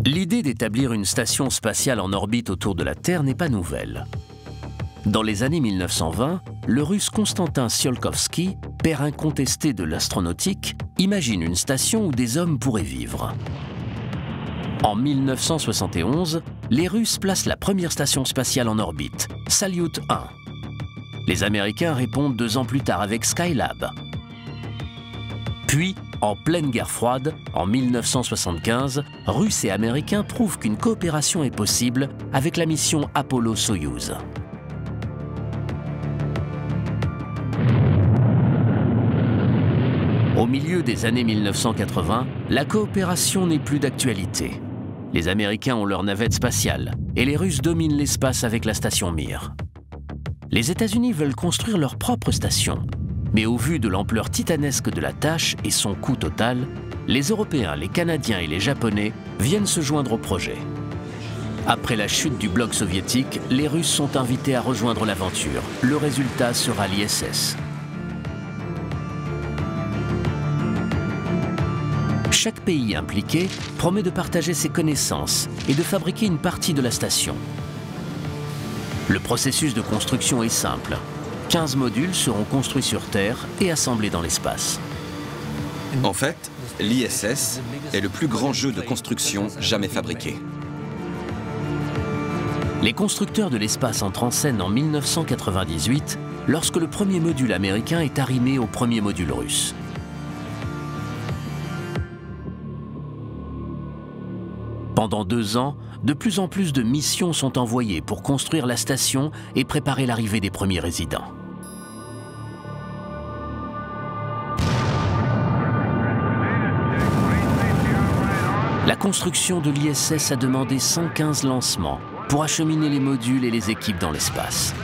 L'idée d'établir une station spatiale en orbite autour de la Terre n'est pas nouvelle. Dans les années 1920, le Russe Konstantin Tsiolkovsky, père incontesté de l'astronautique, imagine une station où des hommes pourraient vivre. En 1971, les Russes placent la première station spatiale en orbite, Salyut 1. Les Américains répondent 2 ans plus tard avec Skylab. Puis, en pleine guerre froide, en 1975, Russes et Américains prouvent qu'une coopération est possible avec la mission Apollo-Soyouz. Au milieu des années 1980, la coopération n'est plus d'actualité. Les Américains ont leur navette spatiale et les Russes dominent l'espace avec la station Mir. Les États-Unis veulent construire leur propre station, mais au vu de l'ampleur titanesque de la tâche et son coût total, les Européens, les Canadiens et les Japonais viennent se joindre au projet. Après la chute du bloc soviétique, les Russes sont invités à rejoindre l'aventure. Le résultat sera l'ISS. Chaque pays impliqué promet de partager ses connaissances et de fabriquer une partie de la station. Le processus de construction est simple. 15 modules seront construits sur Terre et assemblés dans l'espace. En fait, l'ISS est le plus grand jeu de construction jamais fabriqué. Les constructeurs de l'espace entrent en scène en 1998, lorsque le premier module américain est arrimé au premier module russe. Pendant 2 ans, de plus en plus de missions sont envoyées pour construire la station et préparer l'arrivée des premiers résidents. La construction de l'ISS a demandé 115 lancements pour acheminer les modules et les équipes dans l'espace.